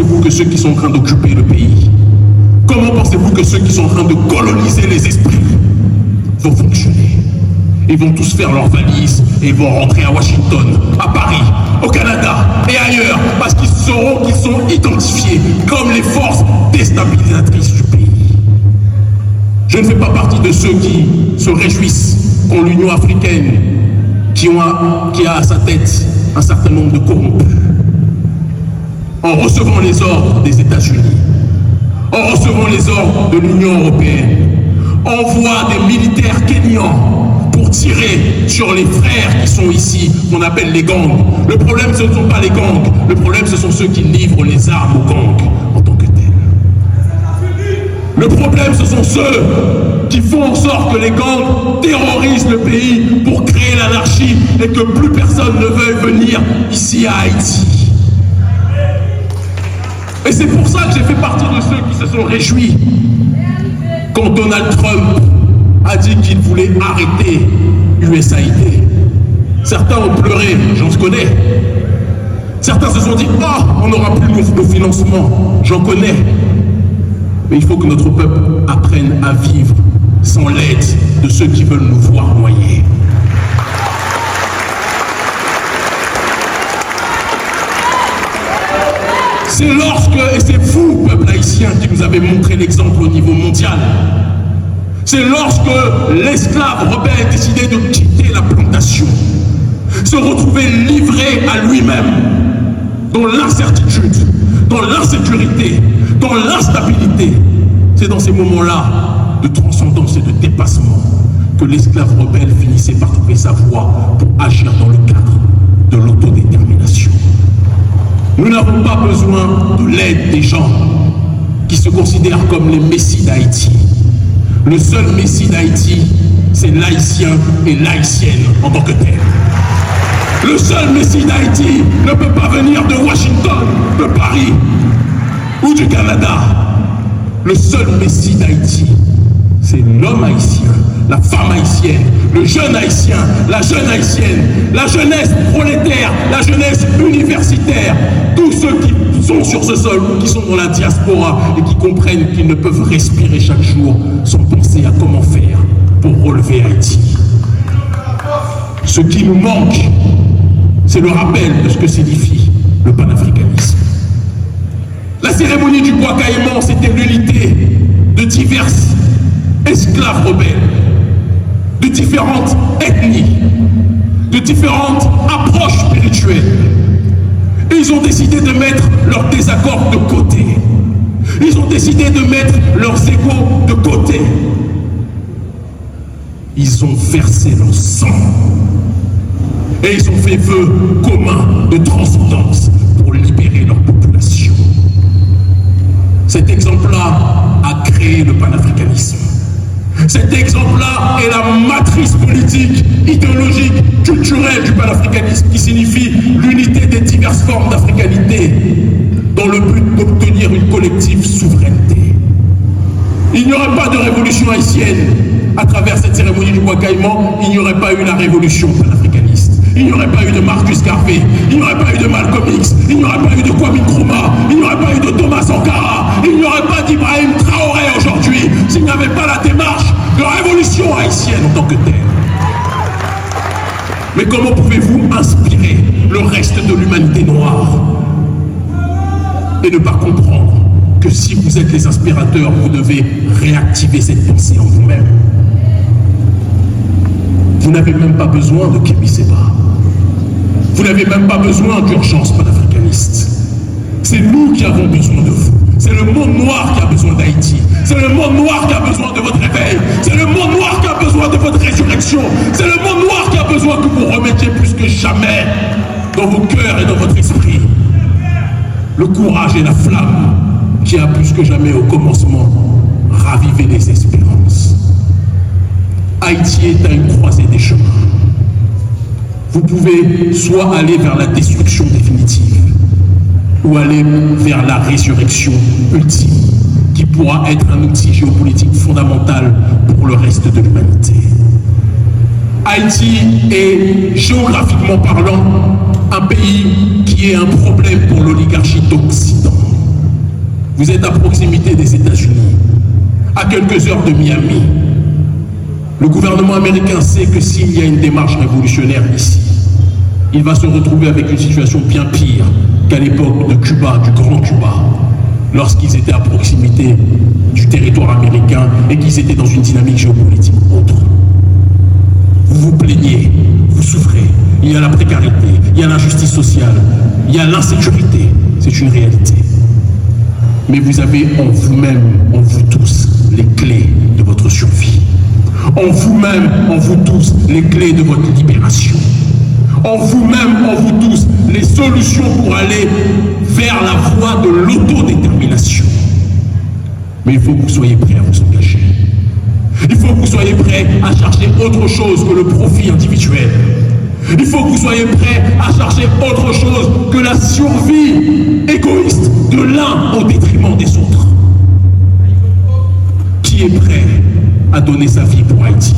pensez-vous que ceux qui sont en train d'occuper le pays, comment pensez-vous que ceux qui sont en train de coloniser les esprits vont fonctionner? Ils vont tous faire leurs valises et ils vont rentrer à Washington, à Paris, au Canada et ailleurs, parce qu'ils sauront qu'ils sont identifiés comme les forces déstabilisatrices du pays. Je ne fais pas partie de ceux qui se réjouissent quand l'Union africaine, qui a à sa tête un certain nombre de corrompus, en recevant les ordres des États-Unis, en recevant les ordres de l'Union européenne, envoie des militaires kenyans pour tirer sur les frères qui sont ici, qu'on appelle les gangs. Le problème, ce ne sont pas les gangs, le problème, ce sont ceux qui livrent les armes aux gangs en tant que tels. Le problème, ce sont ceux qui font en sorte que les gangs terrorisent le pays pour créer l'anarchie et que plus personne ne veuille venir ici à Haïti. Et c'est pour ça que j'ai fait partie de ceux qui se sont réjouis quand Donald Trump a dit qu'il voulait arrêter USAID. Certains ont pleuré, j'en connais. Certains se sont dit « Ah, on n'aura plus de financement », j'en connais. Mais il faut que notre peuple apprenne à vivre sans l'aide de ceux qui veulent nous voir noyer. C'est lorsque, et c'est vous, peuple haïtien, qui nous avez montré l'exemple au niveau mondial. C'est lorsque l'esclave rebelle a décidé de quitter la plantation, se retrouver livré à lui-même, dans l'incertitude, dans l'insécurité, dans l'instabilité. C'est dans ces moments-là de transcendance et de dépassement que l'esclave rebelle finissait par trouver sa voie pour agir dans le cadre de l'autodétermination. Nous n'avons pas besoin de l'aide des gens qui se considèrent comme les messies d'Haïti. Le seul messie d'Haïti, c'est l'haïtien et l'haïtienne en tant que tel. Le seul messie d'Haïti ne peut pas venir de Washington, de Paris ou du Canada. Le seul messie d'Haïti, c'est l'homme haïtien, la femme haïtienne, le jeune haïtien, la jeune haïtienne, la jeunesse prolétaire, la jeunesse universitaire, tous ceux qui sont sur ce sol, qui sont dans la diaspora et qui comprennent qu'ils ne peuvent respirer chaque jour sans penser à comment faire pour relever Haïti. Ce qui nous manque, c'est le rappel de ce que signifie le panafricanisme. La cérémonie du bois caïman, c'était l'unité de diverses esclaves rebelles, de différentes ethnies, de différentes approches spirituelles. Et ils ont décidé de mettre leurs désaccords de côté. Ils ont décidé de mettre leurs égos de côté. Ils ont versé leur sang. Et ils ont fait vœu commun de transcendance pour libérer leur population. Cet exemple-là a créé le panafricanisme. Cet exemple-là est la matrice politique, idéologique, culturelle du panafricanisme, qui signifie l'unité des diverses formes d'africanité dans le but d'obtenir une collective souveraineté. Il n'y aurait pas de révolution haïtienne à travers cette cérémonie du bois caïman, il n'y aurait pas eu la révolution panafricaniste. Il n'y aurait pas eu de Marcus Garvey, il n'y aurait pas eu de Malcolm X, il n'y aurait pas eu de Kwame Nkrumah, il n'y aurait pas eu de Thomas Sankara, il n'y aurait pas d'Ibrahim Traoré aujourd'hui s'il n'y avait pas la démarche de révolution haïtienne en tant que telle. Mais comment pouvez-vous inspirer le reste de l'humanité noire et ne pas comprendre que si vous êtes les inspirateurs, vous devez réactiver cette pensée en vous-même? Vous n'avez même pas besoin de Kémy Séba. Vous n'avez même pas besoin d'urgence panafricaniste. C'est nous qui avons besoin de vous. C'est le monde noir qui a besoin d'Haïti. C'est le monde noir qui a besoin de votre réveil. C'est le monde noir qui a besoin de votre résurrection. C'est le monde noir qui a besoin que vous remettiez plus que jamais dans vos cœurs et dans votre esprit le courage et la flamme qui a plus que jamais au commencement ravivé les espérances. Haïti est à une croisée des chemins. Vous pouvez soit aller vers la destruction définitive ou aller vers la résurrection ultime qui pourra être un outil géopolitique fondamental pour le reste de l'humanité. Haïti est, géographiquement parlant, un pays qui est un problème pour l'oligarchie d'Occident. Vous êtes à proximité des États-Unis, à quelques heures de Miami. Le gouvernement américain sait que s'il y a une démarche révolutionnaire ici, il va se retrouver avec une situation bien pire qu'à l'époque de Cuba, du Grand Cuba, lorsqu'ils étaient à proximité du territoire américain et qu'ils étaient dans une dynamique géopolitique autre. Vous vous plaignez, vous souffrez, il y a la précarité, il y a l'injustice sociale, il y a l'insécurité, c'est une réalité. Mais vous avez en vous-même, en vous tous, les clés de votre survie. En vous-même, en vous tous, les clés de votre libération. En vous-même, en vous tous, les solutions pour aller vers la voie de l'autodétermination. Mais il faut que vous soyez prêts à vous engager. Il faut que vous soyez prêts à chercher autre chose que le profit individuel. Il faut que vous soyez prêts à chercher autre chose que la survie égoïste de l'un au détriment des autres. Qui est prêt à donner sa vie pour Haïti?